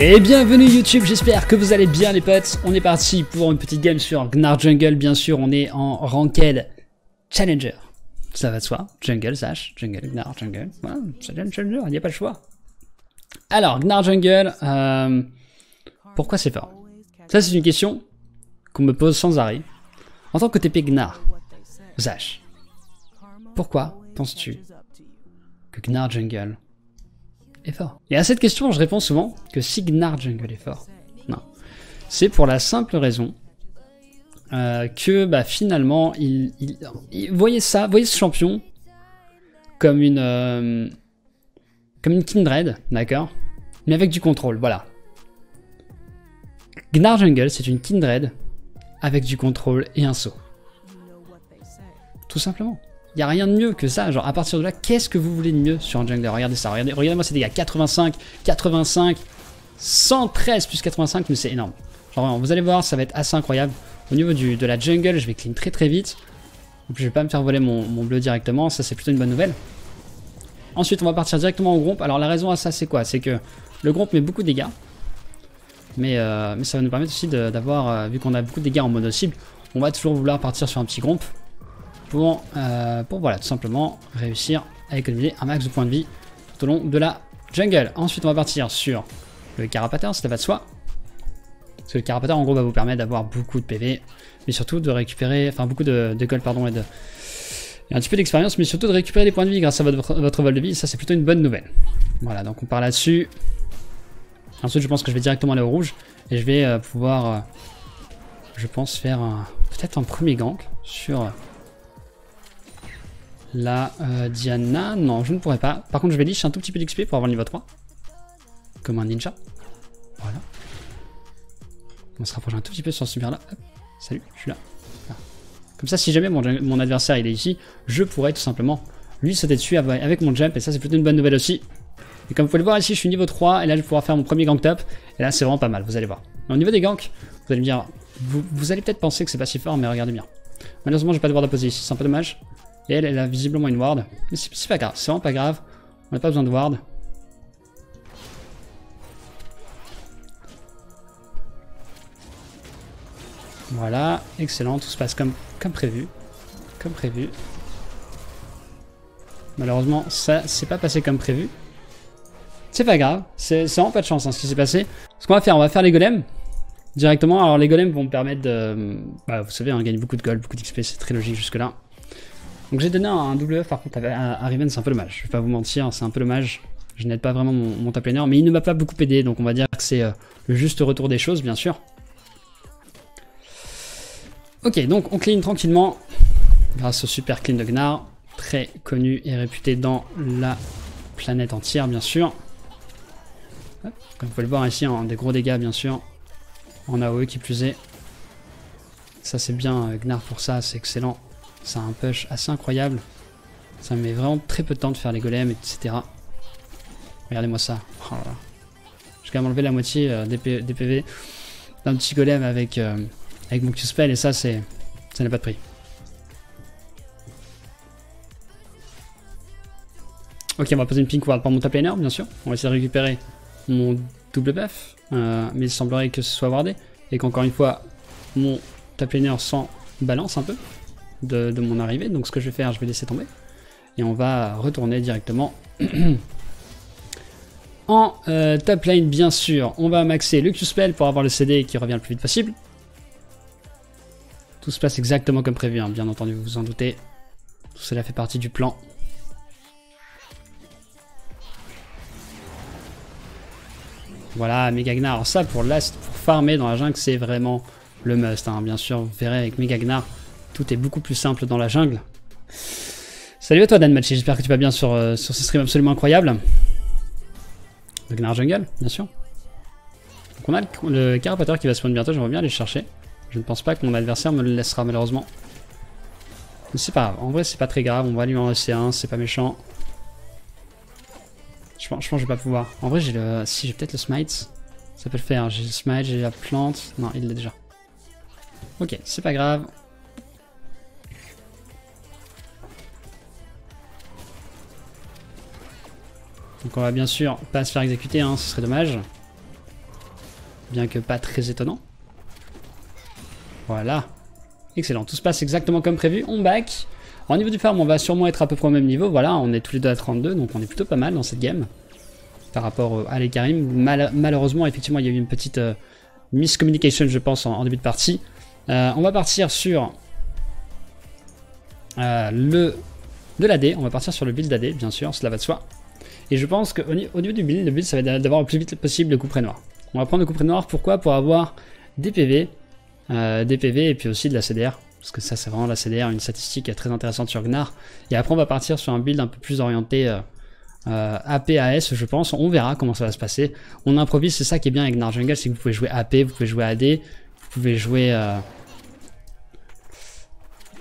Et bienvenue YouTube, j'espère que vous allez bien les potes. On est parti pour une petite game sur Gnar Jungle, bien sûr on est en Ranked Challenger. Ça va de soi, Jungle, Sash, Jungle, Gnar Jungle, voilà, Challenger, il n'y a pas le choix. Alors, Gnar Jungle, pourquoi c'est fort? Ça c'est une question qu'on me pose sans arrêt. En tant que TP Gnar, Sash, pourquoi penses-tu que Gnar Jungle est fort? Et à cette question, je réponds souvent que si Gnar Jungle est fort, non. C'est pour la simple raison que bah, finalement, voyez ça, voyez ce champion comme une Kindred, d'accord? Mais avec du contrôle, voilà. Gnar Jungle, c'est une Kindred avec du contrôle et un saut. Tout simplement. Il n'y a rien de mieux que ça, genre à partir de là, qu'est-ce que vous voulez de mieux sur un jungler? Regardez ça, regardez-moi ces dégâts, 85, 85, 113 plus 85, mais c'est énorme. Genre vraiment, vous allez voir, ça va être assez incroyable. Au niveau de la jungle, je vais clean très très vite. Donc je vais pas me faire voler mon bleu directement, ça c'est plutôt une bonne nouvelle. Ensuite on va partir directement au gromp. Alors la raison à ça c'est quoi? C'est que le gromp met beaucoup de dégâts. Mais ça va nous permettre aussi d'avoir, vu qu'on a beaucoup de dégâts en mono cible, on va toujours vouloir partir sur un petit gromp. Pour voilà, tout simplement réussir à économiser un max de points de vie tout au long de la jungle. Ensuite, on va partir sur le carapateur, ça va de soi. Parce que le carapateur, en gros, va vous permettre d'avoir beaucoup de PV, mais surtout de récupérer, enfin beaucoup de gold, pardon, et un petit peu d'expérience, mais surtout de récupérer des points de vie grâce à votre vol de vie. Ça, c'est plutôt une bonne nouvelle. Voilà, donc on part là-dessus. Ensuite, je pense que je vais directement aller au rouge et je vais pouvoir, je pense, faire peut-être un premier gank sur la Diana. Non, je ne pourrais pas. Par contre, je vais leash un tout petit peu d'XP pour avoir le niveau 3. Comme un ninja. Voilà. On se rapproche un tout petit peu sur ce super là. Hop. Salut, je suis là. Ah. Comme ça, si jamais mon adversaire il est ici, je pourrais tout simplement lui sauter dessus avec mon jump. Et ça, c'est plutôt une bonne nouvelle aussi. Et comme vous pouvez le voir ici, je suis niveau 3. Et là, je vais pouvoir faire mon premier gank top. Et là, c'est vraiment pas mal, vous allez voir. Mais au niveau des ganks, vous allez me dire, vous allez peut-être penser que c'est pas si fort, mais regardez bien. Malheureusement, j'ai pas de ward à poser ici, c'est un peu dommage. Et elle a visiblement une ward. Mais c'est pas grave, c'est vraiment pas grave. On n'a pas besoin de ward. Voilà, excellent, tout se passe comme prévu. Comme prévu. Malheureusement, ça s'est pas passé comme prévu. C'est pas grave, c'est vraiment pas de chance hein, ce qui s'est passé. Ce qu'on va faire, on va faire les golems directement. Alors les golems vont me permettre de... Bah, vous savez, on gagne beaucoup de gold, beaucoup d'XP, c'est très logique jusque là. Donc j'ai donné un WF par contre à Riven, c'est un peu dommage, je vais pas vous mentir, c'est un peu dommage. Je n'aide pas vraiment mon top laner, mais il ne m'a pas beaucoup aidé, donc on va dire que c'est le juste retour des choses, bien sûr. Ok, donc on clean tranquillement, grâce au super clean de Gnar, très connu et réputé dans la planète entière, bien sûr. Hop, comme vous pouvez le voir ici, hein, des gros dégâts, bien sûr, en AOE qui plus est. Ça c'est bien, Gnar pour ça, c'est excellent. C'est un push assez incroyable. Ça me met vraiment très peu de temps de faire les golems, etc. Regardez-moi ça. Oh là là. J'ai quand même enlevé la moitié des PV d'un petit golem avec mon Q-spell et ça n'a pas de prix. Ok, on va poser une pink ward pour mon top laner, bien sûr. On va essayer de récupérer mon double buff. Mais il semblerait que ce soit wardé. Et qu'encore une fois, mon top laner s'en balance un peu de mon arrivée. Donc ce que je vais faire, je vais laisser tomber. Et on va retourner directement en top lane, bien sûr. On va maxer le Q-spell pour avoir le CD qui revient le plus vite possible. Tout se passe exactement comme prévu, hein, bien entendu, vous vous en doutez. Tout cela fait partie du plan. Voilà, Mega Gnar. Alors ça, pour farmer dans la jungle, c'est vraiment le must. Hein. Bien sûr, vous verrez avec Mega Gnar, tout est beaucoup plus simple dans la jungle. Salut à toi, Dan Matchy. J'espère que tu vas bien sur ce stream absolument incroyable. Le Gnar Jungle, bien sûr. Donc on a le carapateur qui va spawn bientôt. J'aimerais bien aller le chercher. Je ne pense pas que mon adversaire me le laissera, malheureusement. Mais c'est pas grave. En vrai, c'est pas très grave. On va lui en laisser un. C'est pas méchant. Je pense que je vais pas pouvoir. En vrai, si j'ai peut-être le smite. Ça peut le faire. J'ai le smite, j'ai la plante. Non, il l'a déjà. Ok, c'est pas grave. Donc on va bien sûr pas se faire exécuter, hein, ce serait dommage. bien que pas très étonnant. Voilà. Excellent, tout se passe exactement comme prévu, on back. Au niveau du farm, on va sûrement être à peu près au même niveau, voilà, on est tous les deux à 32, donc on est plutôt pas mal dans cette game. Par rapport à l'Ekarim, malheureusement, effectivement, il y a eu une petite miscommunication, je pense, en début de partie. On va partir sur de l'AD, on va partir sur le build AD, bien sûr, cela va de soi. Et je pense qu'au niveau du build, le build, ça va être d'avoir le plus vite possible le couperet noir. On va prendre le couperet noir, pourquoi? Pour avoir des PV et puis aussi de la CDR. Parce que ça, c'est vraiment la CDR, une statistique très intéressante sur Gnar. Et après, on va partir sur un build un peu plus orienté AP-AS, je pense. On verra comment ça va se passer. On improvise, c'est ça qui est bien avec Gnar Jungle, c'est que vous pouvez jouer AP, vous pouvez jouer AD, vous pouvez jouer...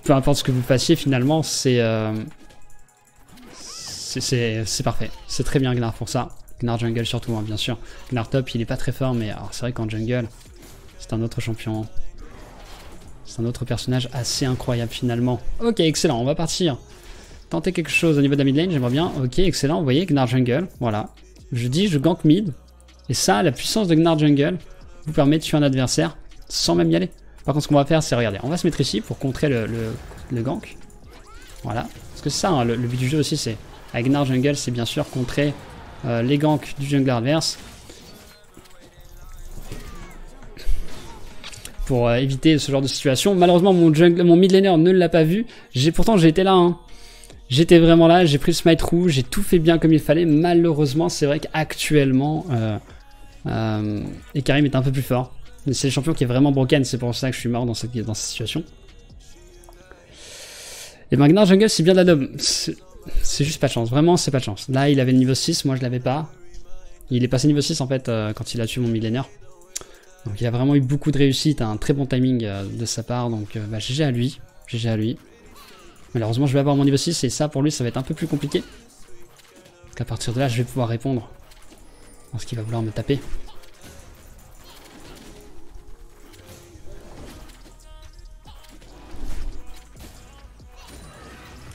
peu importe ce que vous fassiez, finalement, c'est parfait. C'est très bien Gnar pour ça. Gnar Jungle surtout, hein, bien sûr. Gnar Top, il est pas très fort, mais c'est vrai qu'en Jungle, c'est un autre champion. C'est un autre personnage assez incroyable finalement. Ok, excellent, on va partir. Tenter quelque chose au niveau de la mid lane, j'aimerais bien. Ok, excellent, vous voyez, Gnar Jungle, voilà. Je gank mid. Et ça, la puissance de Gnar Jungle vous permet de tuer un adversaire sans même y aller. Par contre, ce qu'on va faire, c'est regarder. On va se mettre ici pour contrer le gank. Voilà. Parce que c'est ça, hein, le but du jeu aussi, c'est... Avec Gnar Jungle, c'est bien sûr contrer les ganks du jungler adverse. Pour éviter ce genre de situation. Malheureusement, mon mid laner ne l'a pas vu. Pourtant, j'ai été là. Hein. J'étais vraiment là. J'ai pris le smite rouge. J'ai tout fait bien comme il fallait. Malheureusement, c'est vrai qu'actuellement, Ekarim est un peu plus fort. C'est le champion qui est vraiment broken. C'est pour ça que je suis mort dans cette situation. Et ben, Gnar Jungle, c'est bien de la dub. C'est juste pas de chance. Vraiment, c'est pas de chance. Là, il avait le niveau 6. Moi, je l'avais pas. Il est passé niveau 6 en fait quand il a tué mon mid laner. Donc il a vraiment eu beaucoup de réussite, un très bon timing de sa part, donc GG à lui, GG à lui. Malheureusement je vais avoir mon niveau 6 et ça pour lui ça va être un peu plus compliqué. Parce qu'à partir de là je vais pouvoir répondre à ce qu'il va vouloir me taper.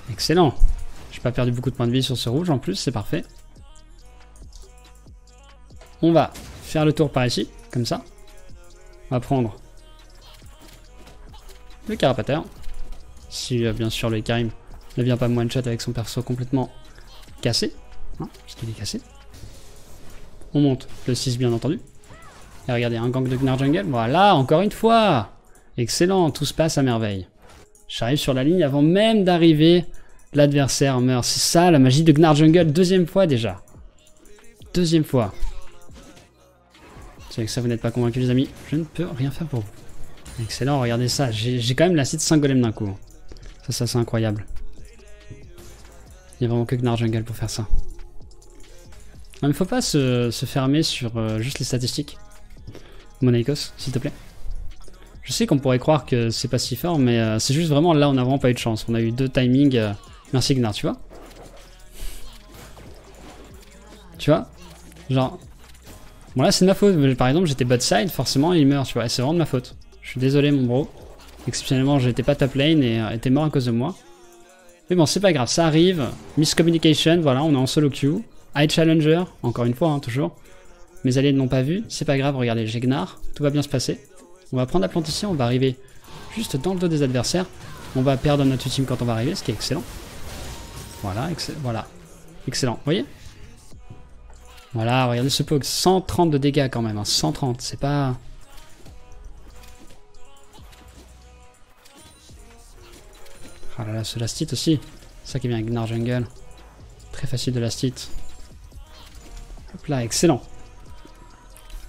Excellent. J'ai pas perdu beaucoup de points de vie sur ce rouge en plus, c'est parfait. On va faire le tour par ici, comme ça. On va prendre le carapateur. Si bien sûr le Ekarim ne vient pas me one shot avec son perso complètement cassé. Hein, parce qu'il est cassé. On monte le 6 bien entendu. Et regardez, un gank de Gnar Jungle. Voilà, encore une fois. Excellent, tout se passe à merveille. J'arrive sur la ligne avant même d'arriver. L'adversaire meurt. C'est ça la magie de Gnar Jungle. Deuxième fois déjà. Deuxième fois. C'est que ça vous n'êtes pas convaincus les amis, je ne peux rien faire pour vous. Excellent, regardez ça, j'ai quand même la site 5 golems d'un coup. Ça c'est incroyable. Il n'y a vraiment que Gnar Jungle pour faire ça. Il ne faut pas se fermer sur juste les statistiques. Monaikos, s'il te plaît. Je sais qu'on pourrait croire que c'est pas si fort, mais c'est juste vraiment là on n'a vraiment pas eu de chance. On a eu 2 timings. Merci Gnar, tu vois. Tu vois, genre... Bon là c'est de ma faute, par exemple j'étais bot side, forcément il meurt, tu vois, et c'est vraiment de ma faute. Je suis désolé mon bro. Exceptionnellement j'étais pas top lane et t'es mort à cause de moi. Mais bon c'est pas grave, ça arrive. Miscommunication, voilà, on est en solo queue. High challenger, encore une fois, hein, toujours. Mes alliés ne l'ont pas vu, c'est pas grave, regardez, j'ai Gnar, tout va bien se passer. On va prendre la plante ici, on va arriver juste dans le dos des adversaires. On va perdre notre ultime quand on va arriver, ce qui est excellent. Voilà, voilà. Excellent, vous voyez? Voilà, regardez ce poke, 130 de dégâts quand même, hein, 130, c'est pas... Ah là là, ce last hit aussi, c'est ça qui est bien avec Gnar Jungle. Très facile de last hit. Hop là, excellent.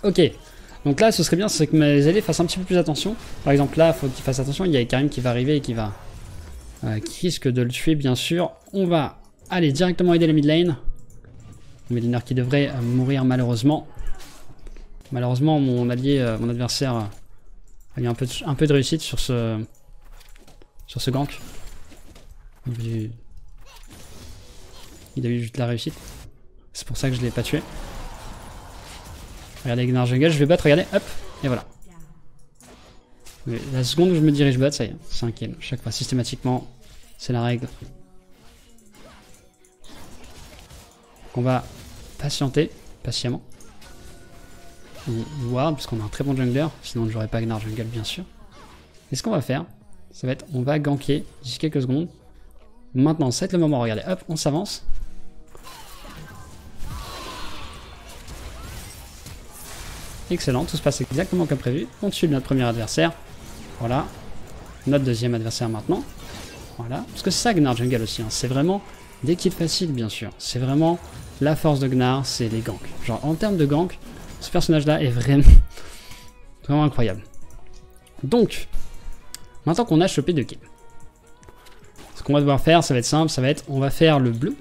Ok, donc là ce serait bien, c'est que mes alliés fassent un petit peu plus attention. Par exemple là, il faut qu'ils fassent attention, il y a Ekarim qui va arriver et qui risque de le tuer bien sûr. On va aller directement aider la mid lane. Mid laner qui devrait mourir malheureusement. Malheureusement mon mon adversaire a eu un peu de réussite sur ce gank. Il a eu juste de la réussite. C'est pour ça que je ne l'ai pas tué. Regardez Gnar Jungle, je vais battre, regardez, hop, et voilà. Mais la seconde où je me dirige bot, ça y est, 5ème, chaque fois, systématiquement, c'est la règle. Donc on va patienter, patiemment. on ward, parce qu'on a un très bon jungler, sinon je n'aurais pas Gnar jungle bien sûr. Et ce qu'on va faire, ça va être, on va ganker d'ici quelques secondes. Maintenant, c'est le moment, regardez, hop, on s'avance. Excellent, tout se passe exactement comme prévu. On tue notre premier adversaire. Voilà. Notre deuxième adversaire maintenant. Voilà. Parce que c'est ça Gnar jungle aussi, hein. C'est vraiment des kills faciles bien sûr. C'est vraiment la force de Gnar, c'est les ganks. Genre en termes de gank, ce personnage là est vraiment, vraiment incroyable. Donc, maintenant qu'on a chopé 2 kills, ce qu'on va devoir faire, ça va être simple, ça va être, on va faire le bleu.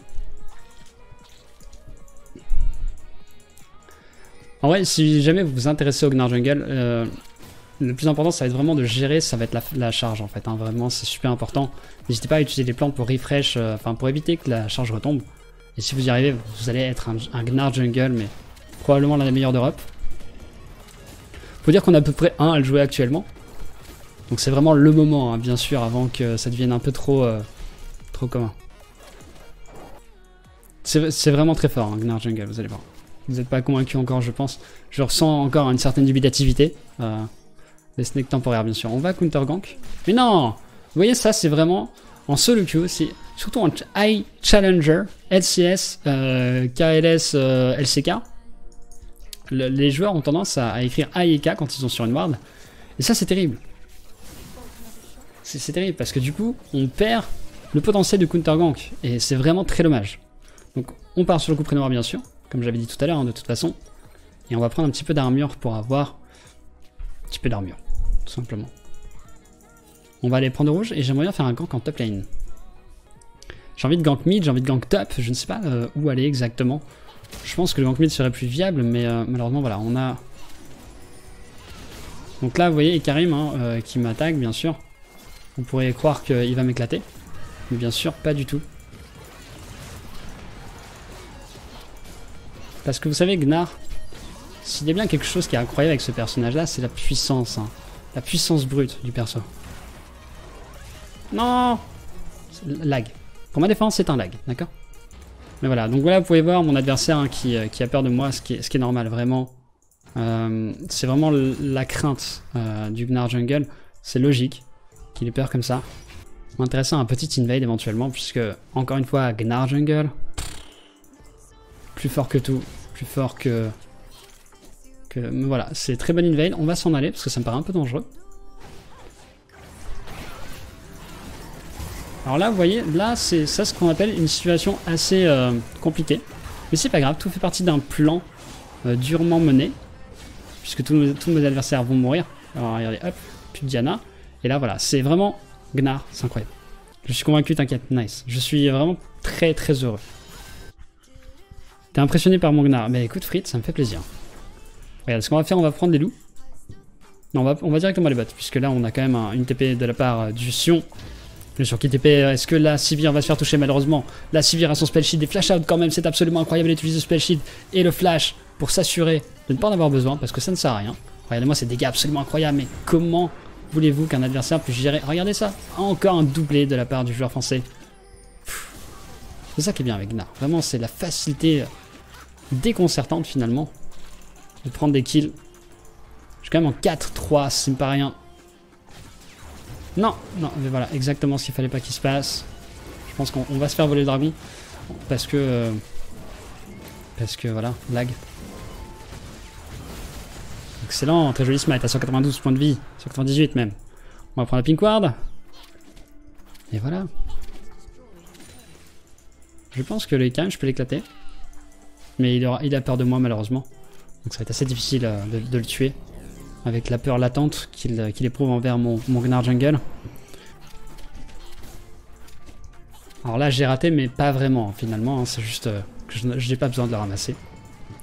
En vrai, si jamais vous vous intéressez au Gnar jungle, le plus important, ça va être vraiment de gérer, ça va être la charge en fait, hein, vraiment c'est super important. N'hésitez pas à utiliser les plantes pour refresh, enfin pour éviter que la charge retombe. Et si vous y arrivez, vous allez être un Gnar jungle, mais probablement l'un des meilleurs d'Europe. Faut dire qu'on a à peu près 1 à le jouer actuellement. Donc c'est vraiment le moment, hein, bien sûr, avant que ça devienne un peu trop commun. C'est vraiment très fort, hein, Gnar jungle, vous allez voir. Vous n'êtes pas convaincu encore, je pense. Je ressens encore une certaine dubitativité. Des snakes temporaires, bien sûr. On va counter gank. Mais non! Vous voyez, ça, c'est vraiment en solo queue. C'est surtout en high challenger, LCS, KLS, LCK. Les joueurs ont tendance à écrire I et K quand ils sont sur une ward. Et ça, c'est terrible. C'est terrible parce que du coup, on perd le potentiel du counter gank. Et c'est vraiment très dommage. Donc, on part sur le coup près noir, bien sûr. Comme j'avais dit tout à l'heure, hein, de toute façon. Et on va prendre un petit peu d'armure pour avoir un petit peu d'armure, tout simplement. On va aller prendre rouge et j'aimerais bien faire un gank en top lane. J'ai envie de gank mid, j'ai envie de gank top, je ne sais pas où aller exactement. Je pense que le gank mid serait plus viable, mais malheureusement, voilà, on a... Donc là, vous voyez, Ikarim hein, qui m'attaque, bien sûr. On pourrait croire qu'il va m'éclater. Mais bien sûr, pas du tout. Parce que vous savez, Gnar, s'il y a bien quelque chose qui est incroyable avec ce personnage-là, c'est la puissance. Hein. La puissance brute du perso. Non! Lag. Pour ma défense, c'est un lag, d'accord? Mais voilà, donc voilà, vous pouvez voir mon adversaire hein, qui a peur de moi, ce qui est normal, vraiment. C'est vraiment la crainte du Gnar jungle. C'est logique qu'il ait peur comme ça. M'intéressant à un petit invade éventuellement, puisque, encore une fois, Gnar jungle... Plus fort que tout, plus fort que... Mais voilà, c'est très bonne invade, on va s'en aller parce que ça me paraît un peu dangereux. Alors là, vous voyez, là c'est ça ce qu'on appelle une situation assez compliquée. Mais c'est pas grave, tout fait partie d'un plan durement mené. Puisque tous mes adversaires vont mourir. Alors regardez, hop, plus de Diana. Et là voilà, c'est vraiment Gnar, c'est incroyable. Je suis convaincu, t'inquiète, nice. Je suis vraiment très très heureux. T'es impressionné par mon Gnar? Mais écoute Fritz, ça me fait plaisir. Regarde, ce qu'on va faire, on va prendre des loups. Non, on va directement les bots, puisque là on a quand même une TP de la part du Sion. Le sur qui TP, est-ce que la Sivir va se faire toucher malheureusement? La Sivir a son spell shield, des flash out quand même, c'est absolument incroyable d'utiliser le spell shield et le flash pour s'assurer de ne pas en avoir besoin, parce que ça ne sert à rien. Regardez-moi ces dégâts absolument incroyables, mais comment voulez-vous qu'un adversaire puisse gérer? Regardez ça, encore un doublé de la part du joueur français. C'est ça qui est bien avec Gnar, vraiment c'est la facilité déconcertante finalement de prendre des kills. Je suis quand même en 4-3, ça me paraît rien. Non, non, mais voilà, exactement ce qu'il fallait pas qu'il se passe. Je pense qu'on va se faire voler le dragon. Parce que voilà, lag. Excellent, très joli smite à 192 points de vie. 198 même. On va prendre la pink ward. Et voilà. Je pense que le Ikarim, je peux l'éclater. Mais il a peur de moi malheureusement. Donc ça va être assez difficile de le tuer. Avec la peur latente qu'il éprouve envers mon Gnar jungle. Alors là j'ai raté mais pas vraiment finalement, hein, c'est juste que je n'ai pas besoin de le ramasser.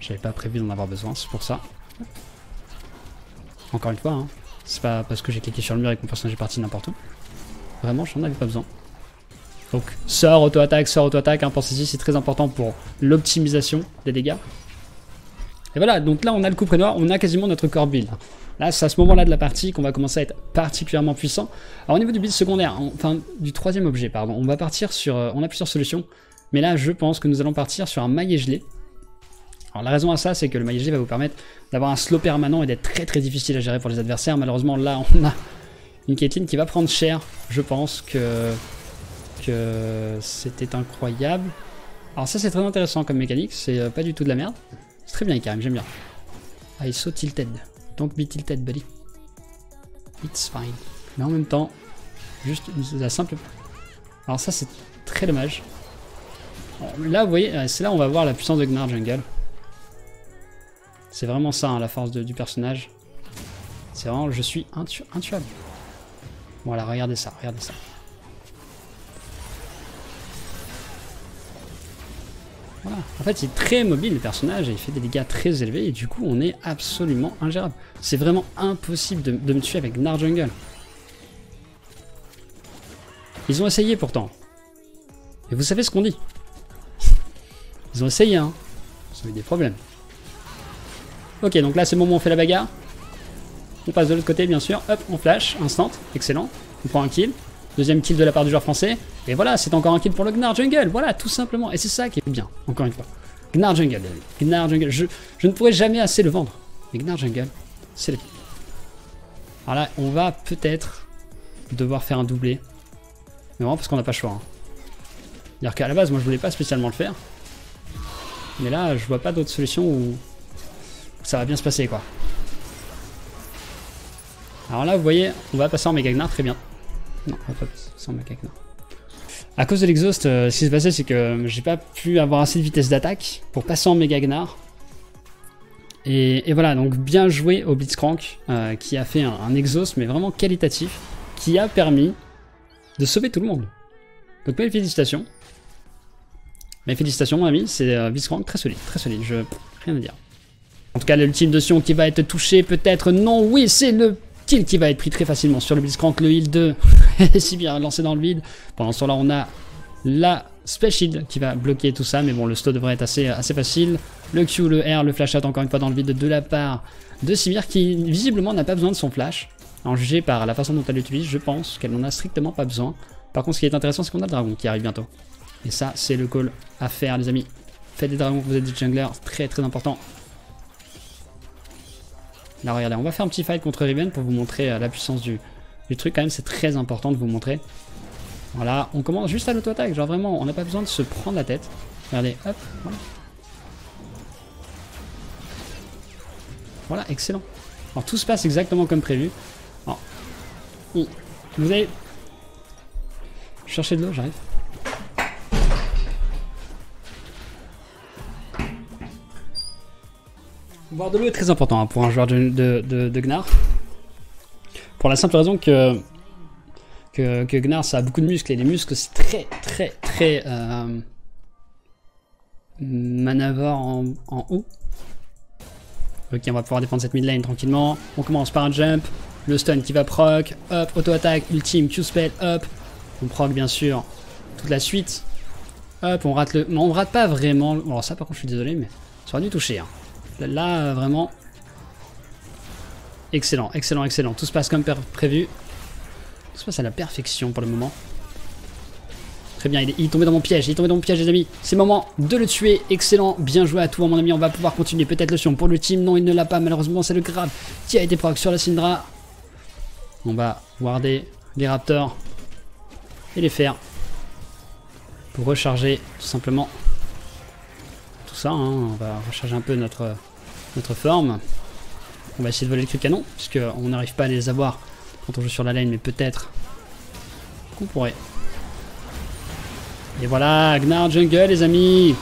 J'avais pas prévu d'en avoir besoin, c'est pour ça. Encore une fois, hein, c'est pas parce que j'ai cliqué sur le mur et que mon personnage est parti n'importe où. Vraiment j'en avais pas besoin. Donc sort auto-attaque, hein, pensez-y, c'est très important pour l'optimisation des dégâts. Et voilà, donc là on a le coup près noir, on a quasiment notre core build. Là, c'est à ce moment-là de la partie qu'on va commencer à être particulièrement puissant. Alors au niveau du build secondaire, enfin du troisième objet, pardon, on va partir sur, on a plusieurs solutions, mais là je pense que nous allons partir sur un maillet gelé. Alors la raison à ça, c'est que le Magie va vous permettre d'avoir un slow permanent et d'être très très difficile à gérer pour les adversaires. Malheureusement là on a une Caitlyn qui va prendre cher. Je pense que c'était incroyable. Alors ça c'est très intéressant comme mécanique, c'est pas du tout de la merde. C'est très bien Ikarim, j'aime bien. Ah, ISO tilted. Don't be tilted buddy. It's fine. Mais en même temps, juste la simple... Alors ça c'est très dommage. Alors, là vous voyez, c'est là où on va voir la puissance de Gnar Jungle. C'est vraiment ça, hein, la force du personnage. C'est vraiment, je suis intuable. Voilà, regardez ça, regardez ça. Voilà. En fait, il est très mobile le personnage et il fait des dégâts très élevés et du coup, on est absolument ingérable. C'est vraiment impossible de me tuer avec Gnar Jungle. Ils ont essayé pourtant. Et vous savez ce qu'on dit. Ils ont essayé, hein. Ils ont eu des problèmes. Ok, donc là c'est le moment où on fait la bagarre. On passe de l'autre côté bien sûr. Hop, on flash, instant, excellent. On prend un kill. Deuxième kill de la part du joueur français. Et voilà, c'est encore un kill pour le Gnar Jungle. Voilà, tout simplement. Et c'est ça qui est bien, encore une fois. Gnar Jungle, Gnar Jungle. Je ne pourrais jamais assez le vendre. Mais Gnar Jungle, c'est le... Alors là, on va peut-être devoir faire un doublé. Mais vraiment parce qu'on n'a pas le choix. Hein. C'est-à-dire qu'à la base, moi je voulais pas spécialement le faire. Mais là, je vois pas d'autre solution où ça va bien se passer quoi. Alors là vous voyez, on va passer en Mega Gnar très bien. Non, on va pas passer en Mega Gnar. À cause de l'exhaust, ce qui s'est passé c'est que j'ai pas pu avoir assez de vitesse d'attaque pour passer en Mega Gnar. Et voilà, donc bien joué au Blitzcrank qui a fait un exhaust mais vraiment qualitatif qui a permis de sauver tout le monde. Donc mes félicitations. Mes félicitations mon ami, c'est Blitzcrank très solide, rien à dire. En tout cas, l'ultime de Sion qui va être touché, peut-être non, oui, c'est le kill qui va être pris très facilement sur le Blitzcrank, le heal 2, si bien lancé dans le vide. Pendant ce temps-là, on a la Splash Shield qui va bloquer tout ça, mais bon, le slow devrait être assez facile. Le Q, le R, le flash out encore une fois dans le vide de la part de Sivir qui visiblement n'a pas besoin de son flash. En jugé par la façon dont elle l'utilise, je pense qu'elle n'en a strictement pas besoin. Par contre, ce qui est intéressant, c'est qu'on a le dragon qui arrive bientôt. Et ça, c'est le call à faire, les amis. Faites des dragons, vous êtes des junglers, très très important. Là regardez, on va faire un petit fight contre Riven pour vous montrer la puissance du truc quand même, c'est très important de vous montrer. Voilà, on commence juste à l'auto-attaque, genre vraiment, on n'a pas besoin de se prendre la tête. Regardez, hop, voilà. Voilà, excellent. Alors tout se passe exactement comme prévu. Alors, vous allez... Chercher de l'eau, j'arrive. Boire de l'eau est très important hein, pour un joueur de Gnar. Pour la simple raison que Gnar ça a beaucoup de muscles et les muscles c'est très manavore en haut. Ok, on va pouvoir défendre cette mid lane tranquillement. On commence par un jump, le stun qui va proc, hop, auto-attaque, ultime, Q-spell, hop. On proc bien sûr toute la suite. Hop, on rate le... Non, on rate pas vraiment... Alors ça par contre je suis désolé mais ça aurait dû toucher. Hein. Là, vraiment, excellent, excellent, excellent. Tout se passe comme prévu. Tout se passe à la perfection pour le moment. Très bien, il est tombé dans mon piège, les amis. C'est le moment de le tuer. Excellent, bien joué à toi, mon ami. On va pouvoir continuer. Peut-être le Sion pour le team. Non, il ne l'a pas. Malheureusement, c'est le grab qui a été proc sur la Syndra. On va warder les Raptors et les faire pour recharger tout simplement. Ça, hein, on va recharger un peu notre forme. On va essayer de voler le cri de canon, puisqu'on n'arrive pas à les avoir quand on joue sur la lane, mais peut-être qu'on pourrait. Et voilà, Gnar Jungle, les amis.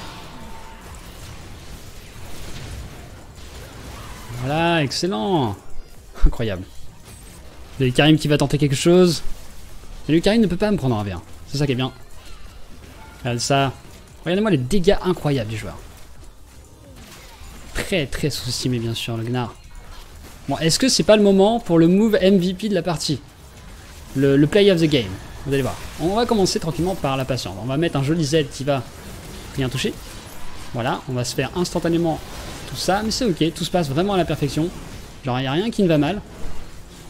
Voilà, excellent. Incroyable. Le Ikarim qui va tenter quelque chose. Et le Ikarim ne peut pas me prendre un V1. C'est ça qui est bien. Regardez ça. Regardez-moi les dégâts incroyables du joueur. Très sous-estimé bien sûr le Gnar. Bon, est-ce que c'est pas le moment pour le move MVP de la partie, le play of the game? Vous allez voir. On va commencer tranquillement par la patience. On va mettre un joli Z qui va rien toucher. Voilà, on va se faire instantanément tout ça, mais c'est ok, tout se passe vraiment à la perfection. Genre il n'y a rien qui ne va mal.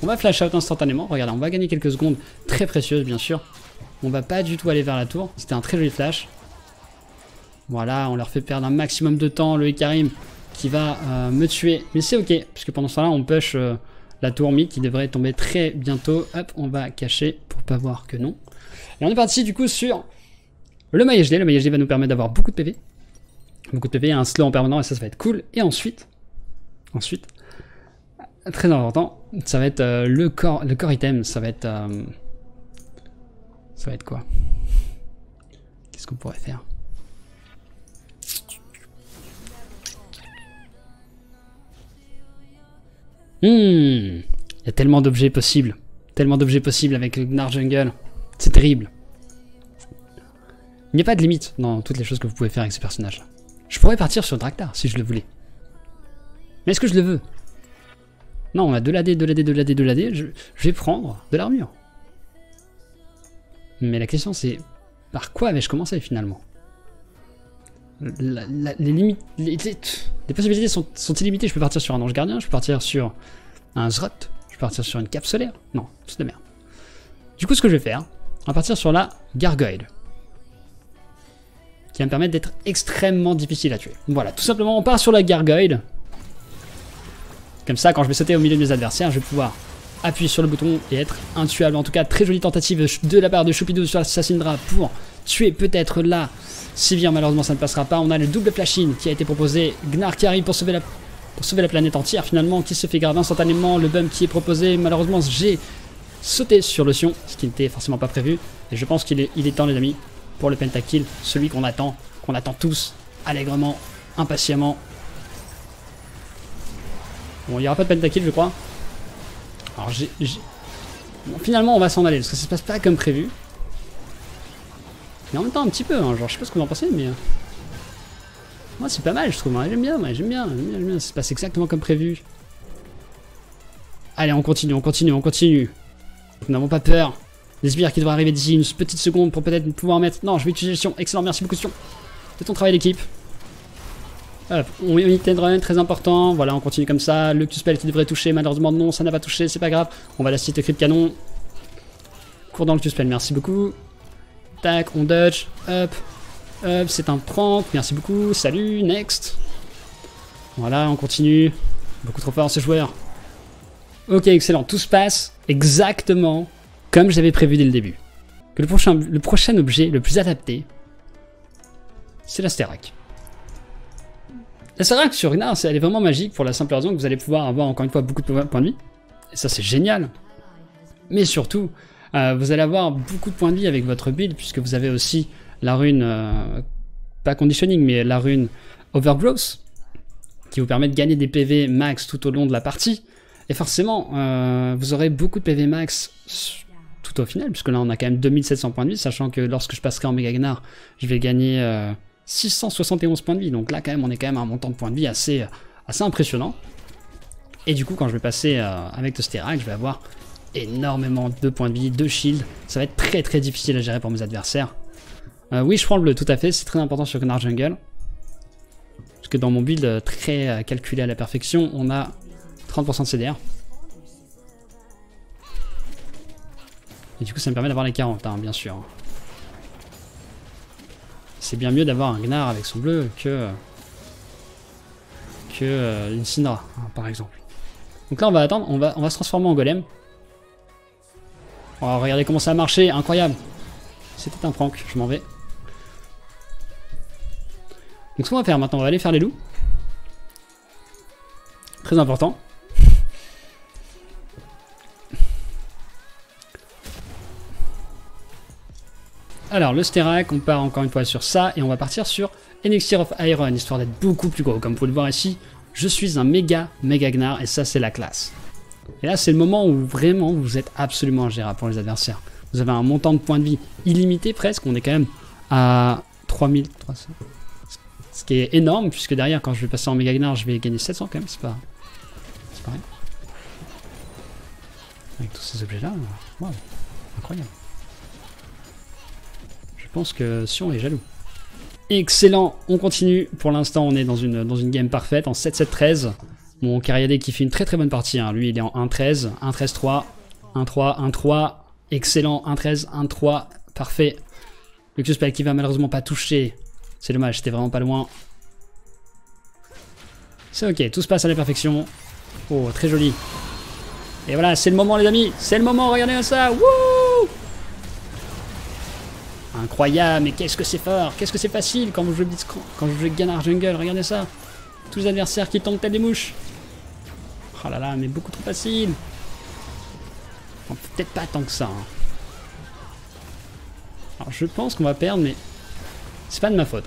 On va flash out instantanément. Regardez, on va gagner quelques secondes très précieuses bien sûr. On va pas du tout aller vers la tour. C'était un très joli flash. Voilà, on leur fait perdre un maximum de temps. Le Ikarim qui va me tuer. Mais c'est ok, puisque pendant ce temps-là, on push la tour mid qui devrait tomber très bientôt. Hop, on va cacher pour pas voir que non. Et on est parti du coup sur le maillage D. Le maillage D va nous permettre d'avoir beaucoup de PV. Beaucoup de PV, un slow en permanent et ça va être cool. Et ensuite, très important, ça va être le corps item. Ça va être quoi? Qu'est-ce qu'on pourrait faire? Il y a tellement d'objets possibles. Tellement d'objets possibles avec le Gnar Jungle. C'est terrible. Il n'y a pas de limite dans toutes les choses que vous pouvez faire avec ce personnage. Je pourrais partir sur Draktar si je le voulais. Mais est-ce que je le veux? Non, on a de l'AD, de l'AD, de l'AD, de l'AD. Je vais prendre de l'armure. Mais la question c'est, par quoi vais-je commencer finalement? Les limites, les possibilités sont illimitées. Je peux partir sur un ange gardien, je peux partir sur un Zrot, je peux partir sur une cape solaire. Non, c'est de merde. Du coup, ce que je vais faire, on va partir sur la gargoyle, qui va me permettre d'être extrêmement difficile à tuer. Voilà, tout simplement, on part sur la gargoyle. Comme ça, quand je vais sauter au milieu de mes adversaires, je vais pouvoir appuyer sur le bouton et être intuable. En tout cas, très jolie tentative de la part de Choupidou sur Sassindra pour tuer peut-être là. Sivir, malheureusement, ça ne passera pas. On a le double flash-in qui a été proposé. Gnar qui arrive pour sauver la planète entière, finalement, qui se fait grave instantanément. Le bump qui est proposé. Malheureusement, j'ai sauté sur le Sion, ce qui n'était forcément pas prévu. Et je pense qu'il est temps, les amis, pour le pentakill, celui qu'on attend tous, allègrement, impatiemment. Bon, il n'y aura pas de pentakill, je crois. Alors, bon, finalement, on va s'en aller, parce que ça se passe pas comme prévu. Mais en même temps, un petit peu, hein, genre, je sais pas ce que vous en pensez, mais... moi, c'est pas mal, je trouve, hein. J'aime bien, ça se passe exactement comme prévu. Allez, on continue. Nous n'avons pas peur. Les sbires qui devraient arriver d'ici une petite seconde pour peut-être pouvoir mettre... Non, je vais utiliser le Sion. Excellent, merci beaucoup, Sion. C'est ton travail d'équipe. Hop, on hit and run, très important. Voilà, on continue comme ça. Le Q-spell qui devrait toucher, malheureusement, non, ça n'a pas touché, c'est pas grave. On va la citer cri de canon. Cours dans le Q-spell, merci beaucoup. Tac, on dodge. Hop, c'est un prank, merci beaucoup. Salut, next. Voilà, on continue. Beaucoup trop fort, ce joueur. Ok, excellent. Tout se passe exactement comme j'avais prévu dès le début. Que le prochain objet le plus adapté, c'est la Sterak. La Sterak sur Gnar, elle est vraiment magique pour la simple raison que vous allez pouvoir avoir encore une fois beaucoup de points de vie. Et ça, c'est génial. Mais surtout, vous allez avoir beaucoup de points de vie avec votre build, puisque vous avez aussi la rune, pas conditioning, mais la rune Overgrowth, qui vous permet de gagner des PV max tout au long de la partie. Et forcément, vous aurez beaucoup de PV max tout au final, puisque là on a quand même 2700 points de vie, sachant que lorsque je passerai en Mega Gnar, je vais gagner 671 points de vie. Donc là quand même, on est quand même à un montant de points de vie assez impressionnant. Et du coup, quand je vais passer avec le Sterak, je vais avoir énormément de points de vie, de shield. Ça va être très très difficile à gérer pour mes adversaires. Oui, je prends le bleu, tout à fait, c'est très important sur Gnar Jungle. Parce que dans mon build très calculé à la perfection, on a 30% de CDR. Et du coup, ça me permet d'avoir les 40, hein, bien sûr. C'est bien mieux d'avoir un Gnar avec son bleu que une Syndra, hein, par exemple. Donc là, on va attendre, on va se transformer en golem. Oh, regardez comment ça a marché, incroyable. C'était un prank, je m'en vais. Donc ce qu'on va faire maintenant, on va aller faire les loups. Très important. Alors le Sterak, on part encore une fois sur ça et on va partir sur Elixir of Iron, histoire d'être beaucoup plus gros. Comme vous pouvez le voir ici, je suis un méga Gnar et ça c'est la classe. Et là c'est le moment où vraiment vous êtes absolument ingérable pour les adversaires. Vous avez un montant de points de vie illimité presque, on est quand même à 3300. Ce qui est énorme puisque derrière quand je vais passer en méga Gnar je vais gagner 700 quand même, c'est pas rien. Avec tous ces objets là, wow, incroyable. Je pense que Sion est jaloux. Excellent, on continue. Pour l'instant, on est dans une game parfaite en 7-7-13. Mon Cariadé qui fait une très très bonne partie. Hein. Lui, il est en 1-13, 1-13-3, 1-3, 1-3. Excellent, 1-13, 1-3. Parfait. Le Q-Spell qui va malheureusement pas toucher. C'est dommage, c'était vraiment pas loin. C'est ok, tout se passe à la perfection. Oh, très joli. Et voilà, c'est le moment les amis, c'est le moment, regardez ça. Wouh! Incroyable, mais qu'est-ce que c'est fort, qu'est-ce que c'est facile quand je joue Gnar Jungle, regardez ça. Tous les adversaires qui tombent tels des mouches. Oh là là, mais beaucoup trop facile. Bon, peut-être pas tant que ça. Hein. Alors je pense qu'on va perdre, mais c'est pas de ma faute.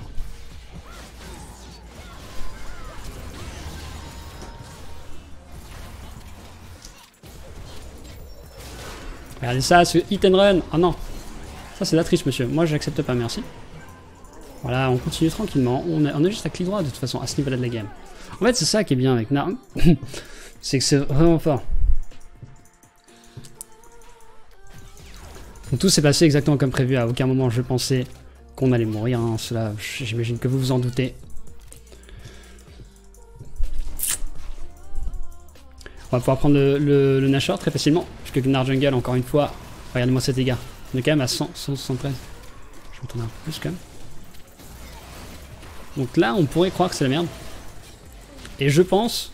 Regardez ça, ce hit and run. Oh non, ça c'est la triche monsieur. Moi j'accepte pas, merci. Voilà, on continue tranquillement. On a juste à clic droit de toute façon à ce niveau-là de la game. En fait c'est ça qui est bien avec Gnar. C'est que c'est vraiment fort. Donc, tout s'est passé exactement comme prévu. À aucun moment je pensais qu'on allait mourir. Hein. Cela, j'imagine que vous vous en doutez. On va pouvoir prendre le Nashor très facilement. Puisque Gnar Jungle, encore une fois, regardez-moi ces dégâts. On est quand même à 173. Je vais tourner un peu plus quand même. Donc là, on pourrait croire que c'est la merde. Et je pense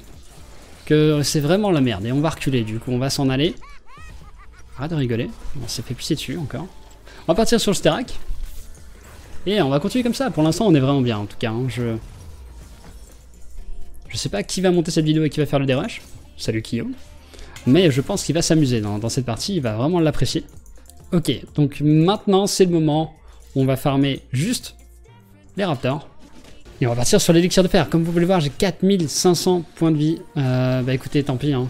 que c'est vraiment la merde. Et on va reculer, du coup, on va s'en aller. Arrête de rigoler. On s'est fait pisser dessus encore. On va partir sur le Sterak. Et on va continuer comme ça. Pour l'instant, on est vraiment bien, en tout cas. Hein. Je sais pas qui va monter cette vidéo et qui va faire le dérush. Salut Kyo. Mais je pense qu'il va s'amuser dans cette partie. Il va vraiment l'apprécier. Ok, donc maintenant, c'est le moment où on va farmer juste les Raptors. Et on va partir sur l'élixir de fer. Comme vous pouvez le voir, j'ai 4500 points de vie. Bah écoutez, tant pis. Hein.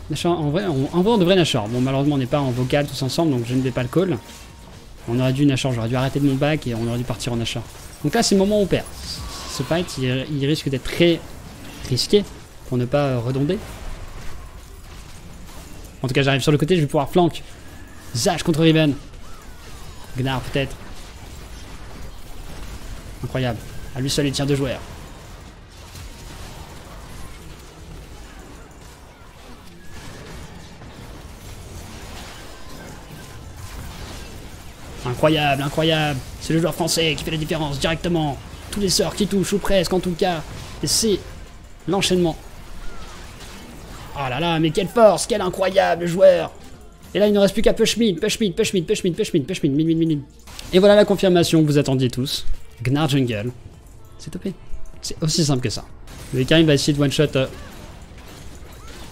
Nashor, en vrai, on devrait Nashor. Bon, malheureusement, on n'est pas en vocal tous ensemble, donc je ne vais pas le call. On aurait dû Nashor, j'aurais dû arrêter de mon back et on aurait dû partir en Nashor. Donc là, c'est le moment où on perd. Ce fight, il risque d'être très risqué pour ne pas redonder. En tout cas, j'arrive sur le côté, je vais pouvoir flank. Zash contre Riven. Gnar peut-être. Incroyable. À lui seul, il tient 2 joueurs. Incroyable, incroyable. C'est le joueur français qui fait la différence directement. Tous les sorts qui touchent, ou presque en tout cas. Et c'est l'enchaînement. Oh là là, mais quelle force, quel incroyable joueur. Et là, il ne reste plus qu'à push mid. Et voilà la confirmation que vous attendiez tous. Gnar Jungle. C'est topé. C'est aussi simple que ça. Le Karim va essayer de one-shot.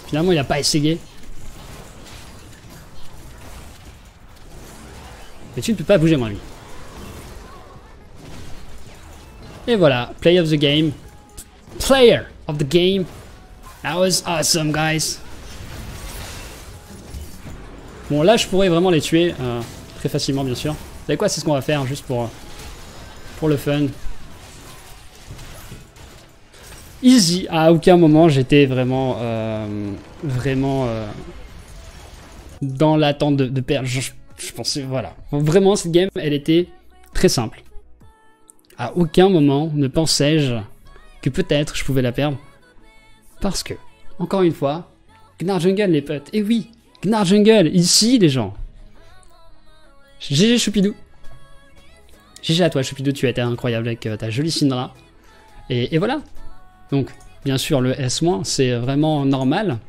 Finalement, il n'a pas essayé. Mais tu ne peux pas bouger moins lui. Et voilà, play of the game. Player of the game. That was awesome, guys. Bon, là, je pourrais vraiment les tuer très facilement, bien sûr. Vous savez quoi, c'est ce qu'on va faire, juste pour le fun. Easy. À aucun moment, j'étais vraiment, dans l'attente de perdre. Je pensais, voilà. Vraiment, cette game, elle était très simple. À aucun moment ne pensais-je que peut-être je pouvais la perdre. Parce que, encore une fois, Gnar Jungle, les potes. Et oui, Gnar Jungle, ici, les gens. GG Choupidou. GG à toi, Choupidou, tu as été incroyable avec ta jolie Syndra. Et voilà. Donc, bien sûr, le S-, c'est vraiment normal.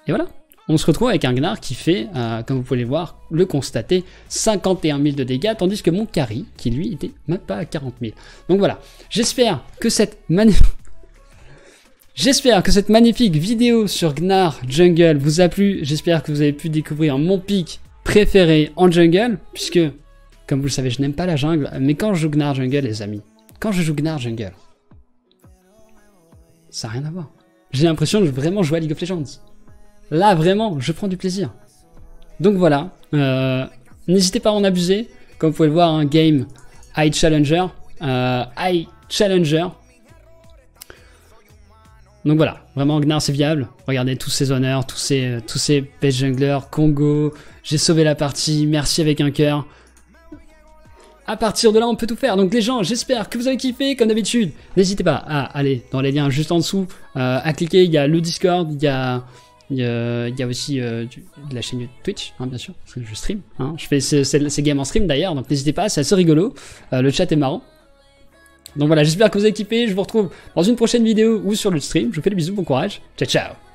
Et voilà. On se retrouve avec un Gnar qui fait, comme vous pouvez le voir, le constater, 51 000 de dégâts, tandis que mon carry, qui lui, était même pas à 40 000. Donc voilà. J'espère que cette magnifique vidéo sur Gnar Jungle vous a plu. J'espère que vous avez pu découvrir mon pick préféré en jungle, puisque, comme vous le savez, je n'aime pas la jungle, mais quand je joue Gnar Jungle, les amis, quand je joue Gnar Jungle, ça n'a rien à voir. J'ai l'impression de vraiment jouer à League of Legends. Là, vraiment, je prends du plaisir. Donc voilà, n'hésitez pas à en abuser. Comme vous pouvez le voir, un game High Challenger. Donc voilà, vraiment Gnar c'est viable. Regardez tous ces honneurs, tous ces best junglers, Congo, j'ai sauvé la partie, merci avec un cœur. À partir de là, on peut tout faire. Donc les gens, j'espère que vous avez kiffé, comme d'habitude. N'hésitez pas à aller dans les liens juste en dessous, à cliquer, il y a le Discord, il y a Il y a aussi de la chaîne Twitch, hein, bien sûr, parce que je stream. Hein. Je fais ces games en stream d'ailleurs, donc n'hésitez pas, c'est assez rigolo. Le chat est marrant. Donc voilà, j'espère que vous avez kiffé. Je vous retrouve dans une prochaine vidéo ou sur le stream. Je vous fais des bisous, bon courage. Ciao, ciao.